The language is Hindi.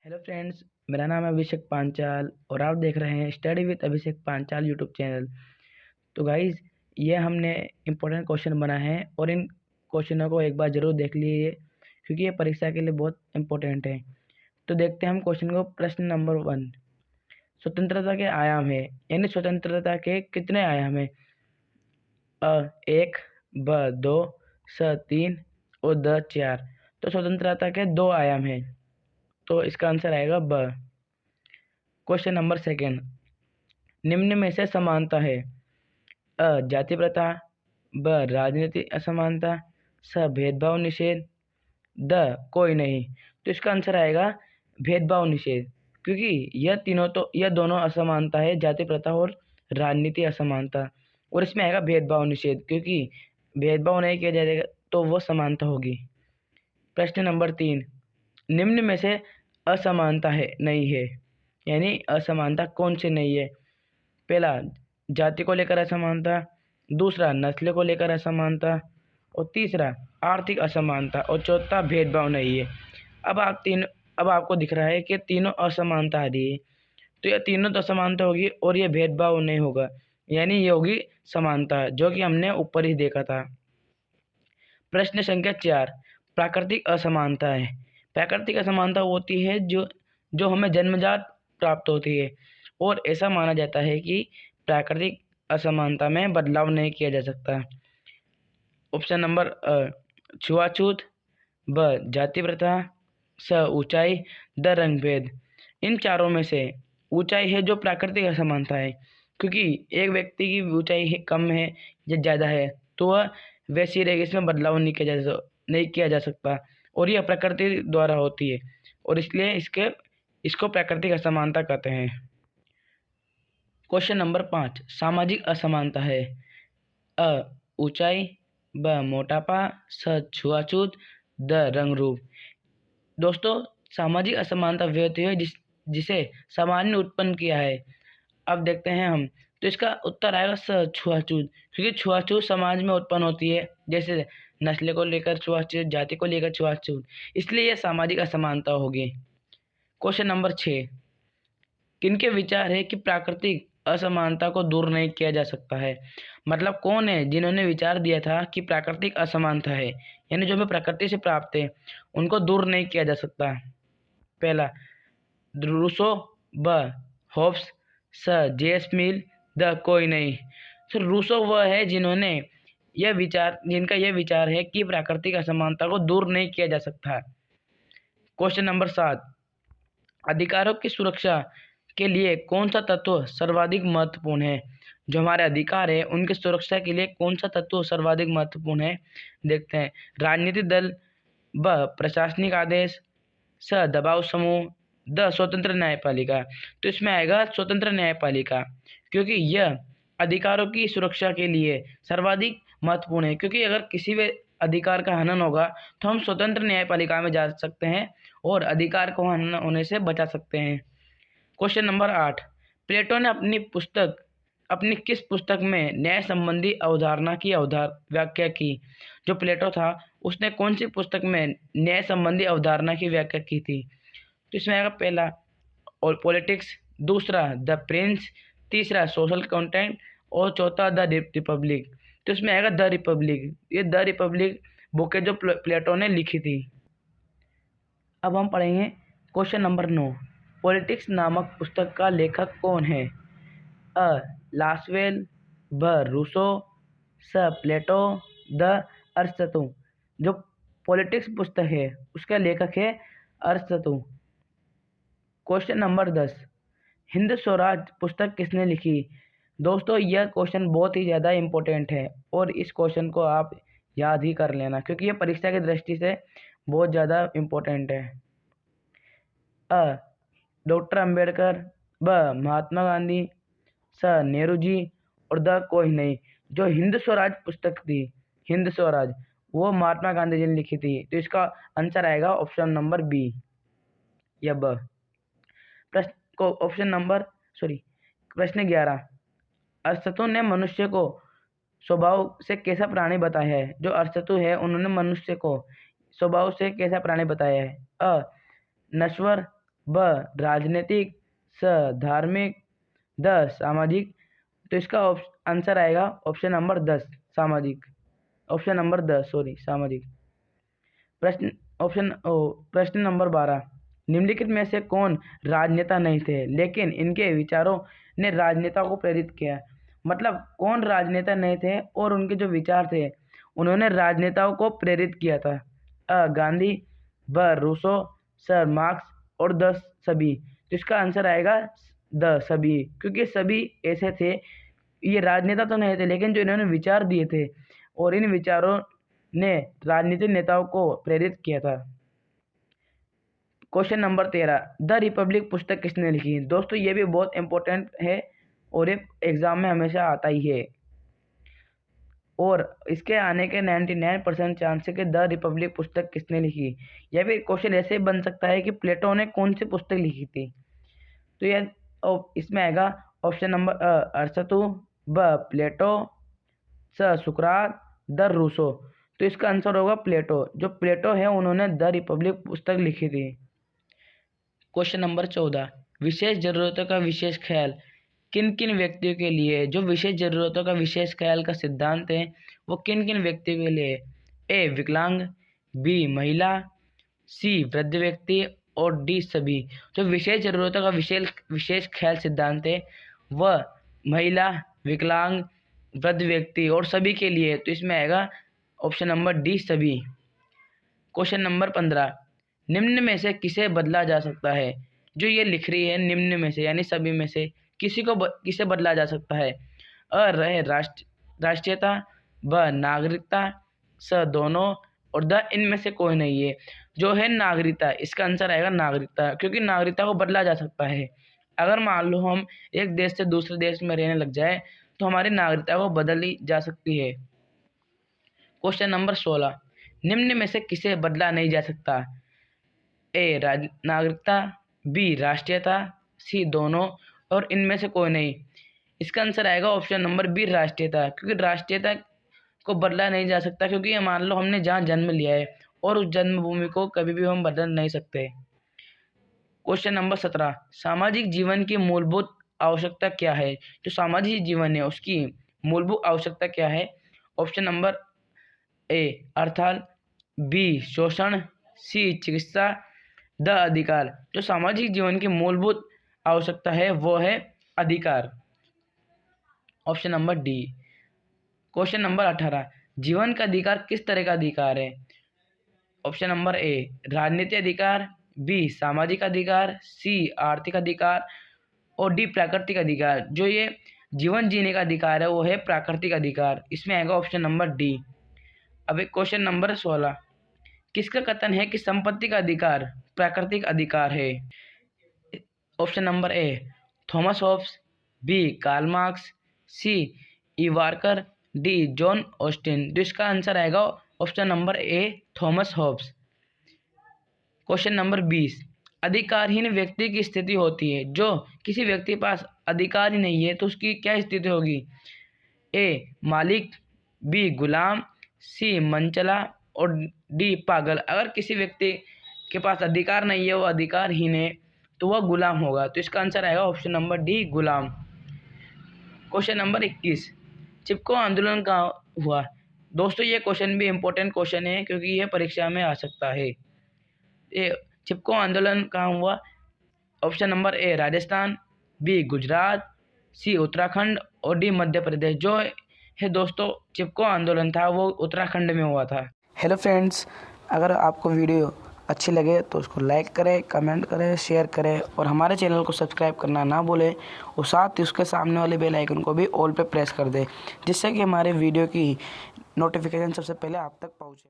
हेलो फ्रेंड्स, मेरा नाम है अभिषेक पांचाल और आप देख रहे हैं study with Abhishek Panchal YouTube channel. तो गाइज, ये हमने इम्पोर्टेंट क्वेश्चन बना है और इन क्वेश्चनों को एक बार ज़रूर देख लीजिए क्योंकि ये परीक्षा के लिए बहुत इम्पोर्टेंट है। तो देखते हैं हम क्वेश्चन को। प्रश्न नंबर 1, स्वतंत्रता के आयाम है, यानी स्वतंत्रता के कितने आयाम है? अ 1, ब 2, स 3 और द 4। तो स्वतंत्रता के 2 आयाम हैं, तो इसका आंसर आएगा ब। क्वेश्चन नंबर 2, निम्न में से समानता है? अ जाति प्रथा, ब राजनीतिक असमानता, स भेदभाव निषेध, द कोई नहीं। तो इसका आंसर आएगा भेदभाव निषेध, क्योंकि यह दोनों असमानता है, जाति प्रथा और राजनीतिक असमानता। और इसमें आएगा भेदभाव निषेध, क्योंकि भेदभाव नहीं किया जाएगा तो वो समानता होगी। प्रश्न नंबर 3, निम्न में से असमानता है नहीं है, यानी असमानता कौन से नहीं है? पहला, जाति को लेकर असमानता, दूसरा नस्ल को लेकर असमानता, और तीसरा आर्थिक असमानता, और चौथा भेदभाव नहीं है। अब आपको दिख रहा है कि तीनों असमानता आ रही है, तो यह तीनों तो असमानता होगी और ये भेदभाव नहीं होगा, यानी ये होगी समानता, जो कि हमने ऊपर ही देखा था। प्रश्न संख्या 4, प्राकृतिक असमानता है। प्राकृतिक असमानता होती है जो हमें जन्मजात प्राप्त होती है, और ऐसा माना जाता है कि प्राकृतिक असमानता में बदलाव नहीं किया जा सकता। ऑप्शन नंबर छुआछूत, ब जाति प्रथा, स ऊंचाई, द रंग भेद। इन चारों में से ऊंचाई है जो प्राकृतिक असमानता है, क्योंकि एक व्यक्ति की ऊंचाई कम है या ज़्यादा है तो वह वैसी रहेगी, इसमें बदलाव नहीं किया जा सकता, और यह प्रकृति द्वारा होती है, और इसलिए इसको प्राकृतिक असमानता कहते हैं। क्वेश्चन नंबर 5, सामाजिक असमानता है? अ ऊंचाई, ब मोटापा, स छुआछूत, द रंग रूप। दोस्तों, सामाजिक असमानता वह होती है जिसे समाज ने उत्पन्न किया है। अब देखते हैं हम, तो इसका उत्तर आएगा स छुआछूत, क्योंकि छुआछूत समाज में उत्पन्न होती है, जैसे नस्ल को लेकर छुआछूत, जाति को लेकर छुआछूत, इसलिए यह सामाजिक असमानता होगी। क्वेश्चन नंबर 6, किनके विचार है कि प्राकृतिक असमानता को दूर नहीं किया जा सकता है? मतलब कौन है जिन्होंने विचार दिया था कि प्राकृतिक असमानता है, यानी जो हमें प्रकृति से प्राप्त है उनको दूर नहीं किया जा सकता? पहला, रूसो, ब होब्स, स जेएस मिल, द कोई नहीं। तो रूसो वह है जिनका यह विचार है कि प्राकृतिक असमानता को दूर नहीं किया जा सकता। क्वेश्चन नंबर 7, अधिकारों की सुरक्षा के लिए कौन सा तत्व सर्वाधिक महत्वपूर्ण है? जो हमारे अधिकार है उनकी सुरक्षा के लिए कौन सा तत्व सर्वाधिक महत्वपूर्ण है? देखते हैं। राजनीतिक दल, ब प्रशासनिक आदेश, स दबाव समूह, द स्वतंत्र न्यायपालिका। तो इसमें आएगा स्वतंत्र न्यायपालिका, क्योंकि यह अधिकारों की सुरक्षा के लिए सर्वाधिक महत्वपूर्ण है, क्योंकि अगर किसी भी अधिकार का हनन होगा तो हम स्वतंत्र न्यायपालिका में जा सकते हैं और अधिकार को हनन होने से बचा सकते हैं। क्वेश्चन नंबर 8, प्लेटो ने अपनी किस पुस्तक में न्याय संबंधी अवधारणा की व्याख्या की? जो प्लेटो था उसने कौन सी पुस्तक में न्याय संबंधी अवधारणा की व्याख्या की थी? तो इसमें आएगा पहला और पॉलिटिक्स, दूसरा द प्रिंस, तीसरा सोशल कंटेंट, और चौथा द रिपब्लिक। तो इसमें आएगा द रिपब्लिक। ये द रिपब्लिक बुक है जो प्लेटो ने लिखी थी। अब हम पढ़ेंगे क्वेश्चन नंबर 9, पॉलिटिक्स नामक पुस्तक का लेखक कौन है? अ लासवेल, ब रूसो, स प्लेटो, द अरस्तु। जो पॉलिटिक्स पुस्तक है उसका लेखक है अरस्तु। क्वेश्चन नंबर 10, हिंद स्वराज पुस्तक किसने लिखी? दोस्तों, यह क्वेश्चन बहुत ही ज़्यादा इम्पोर्टेंट है और इस क्वेश्चन को आप याद ही कर लेना, क्योंकि यह परीक्षा की दृष्टि से बहुत ज़्यादा इम्पोर्टेंट है। अ डॉक्टर अंबेडकर, ब महात्मा गांधी, स नेहरू जी, और द कोई नहीं। जो हिंद स्वराज पुस्तक थी, हिंद स्वराज, वो महात्मा गांधी जी ने लिखी थी, तो इसका आंसर आएगा ऑप्शन नंबर बी या ब। प्रश्न 11, अरस्तु ने मनुष्य को स्वभाव से कैसा प्राणी बताया है? जो अरस्तु है उन्होंने मनुष्य को स्वभाव से कैसा प्राणी बताया है? अ नश्वर, ब राजनीतिक, स धार्मिक, द सामाजिक। तो इसका आंसर आएगा ऑप्शन नंबर 10 सामाजिक, ऑप्शन नंबर 10 सॉरी सामाजिक। प्रश्न नंबर 12, निम्नलिखित में से कौन राजनेता नहीं थे लेकिन इनके विचारों ने राजनेता को प्रेरित किया। मतलब कौन राजनेता नहीं थे और उनके जो विचार थे उन्होंने राजनेताओं को प्रेरित किया था। अ गांधी, ब रूसो, स मार्क्स और द सभी। तो इसका आंसर आएगा द सभी, क्योंकि सभी ऐसे थे, ये राजनेता तो नहीं थे लेकिन जो इन्होंने विचार दिए थे और इन विचारों ने राजनीतिक नेताओं को प्रेरित किया था। क्वेश्चन नंबर 13, द रिपब्लिक पुस्तक किसने लिखी। दोस्तों ये भी बहुत इंपॉर्टेंट है और ये एग्जाम में हमेशा आता ही है और इसके आने के 99% चांस है कि द रिपब्लिक पुस्तक किसने लिखी। या फिर क्वेश्चन ऐसे बन सकता है कि प्लेटो ने कौन सी पुस्तक लिखी थी। तो यह इसमें आएगा ऑप्शन नंबर अरस्तु, ब प्लेटो, स सुकरात, द रूसो। तो इसका आंसर होगा प्लेटो। जो प्लेटो है उन्होंने द रिपब्लिक पुस्तक लिखी थी। क्वेश्चन नंबर 14, विशेष जरूरतों का विशेष ख्याल किन किन व्यक्तियों के लिए। जो विशेष जरूरतों का विशेष ख्याल का सिद्धांत है वो किन किन व्यक्तियों के लिए। ए विकलांग, बी महिला, सी वृद्ध व्यक्ति और डी सभी। जो विशेष जरूरतों का विशेष ख्याल सिद्धांत है वह महिला, विकलांग, वृद्ध व्यक्ति और सभी के लिए। तो इसमें आएगा ऑप्शन नंबर डी सभी। क्वेश्चन नंबर 15, निम्न में से किसे बदला जा सकता है। जो ये लिख रही है निम्न में से यानी सभी में से किसे बदला जा सकता है। अ रहे राष्ट्रीयता, ब नागरिकता, स दोनों और द इनमें से कोई नहीं है। जो है नागरिकता, इसका आंसर आएगा नागरिकता, क्योंकि नागरिकता को बदला जा सकता है। अगर मान लो हम एक देश से दूसरे देश में रहने लग जाए तो हमारी नागरिकता को बदली जा सकती है। क्वेश्चन नंबर 16, निम्न में से किसे बदला नहीं जा सकता। ए नागरिकता, बी राष्ट्रीयता, सी दोनों और इनमें से कोई नहीं। इसका आंसर आएगा ऑप्शन नंबर बी राष्ट्रीयता, क्योंकि राष्ट्रीयता को बदला नहीं जा सकता, क्योंकि मान लो हमने जहाँ जन्म लिया है और उस जन्मभूमि को कभी भी हम बदल नहीं सकते। क्वेश्चन नंबर 17, सामाजिक जीवन की मूलभूत आवश्यकता क्या है। जो सामाजिक जीवन है उसकी मूलभूत आवश्यकता क्या है। ऑप्शन नंबर ए अर्थात, बी शोषण, सी चिकित्सा, द अधिकार। जो सामाजिक जीवन की मूलभूत आवश्यकता है वो है अधिकार, option number D. Question number 18, जीवन का अधिकार किस तरह का अधिकार है। ऑप्शन नंबर ए राजनीतिक अधिकार, बी सामाजिक अधिकार, सी आर्थिक अधिकार और डी प्राकृतिक अधिकार। जो ये जीवन जीने का अधिकार है वो है प्राकृतिक अधिकार, इसमें आएगा ऑप्शन नंबर डी। अब एक क्वेश्चन नंबर 16, किसका कथन है कि संपत्ति का अधिकार प्राकृतिक अधिकार है। Option number A Thomas Hobbes, B Karl Marx, C इवार्कर, डी जॉन ऑस्टिन। तो इसका आंसर आएगा option number A Thomas Hobbes. Question number 20, अधिकारहीन व्यक्ति की स्थिति होती है। जो किसी व्यक्ति के पास अधिकार ही नहीं है तो उसकी क्या स्थिति होगी। ए मालिक, बी गुलाम, सी मनचला और डी पागल। अगर किसी व्यक्ति के पास अधिकार नहीं है वो अधिकारहीन है तो वह गुलाम होगा। तो इसका आंसर आएगा ऑप्शन नंबर डी गुलाम। क्वेश्चन नंबर 21, चिपको आंदोलन कहाँ हुआ। दोस्तों ये क्वेश्चन भी इम्पोर्टेंट क्वेश्चन है क्योंकि यह परीक्षा में आ सकता है। ये चिपको आंदोलन कहाँ हुआ। Option number A Rajasthan, B Gujarat, C Uttarakhand और डी मध्य प्रदेश। जो है दोस्तों चिपको आंदोलन था वो उत्तराखंड में हुआ था। हेलो फ्रेंड्स, अगर आपको वीडियो अच्छी लगे तो उसको लाइक करें, कमेंट करें, शेयर करें और हमारे चैनल को सब्सक्राइब करना ना भूलें और साथ ही उसके सामने वाले बेल आइकन को भी ऑल पे प्रेस कर दें, जिससे कि हमारे वीडियो की नोटिफिकेशन सबसे पहले आप तक पहुंचे।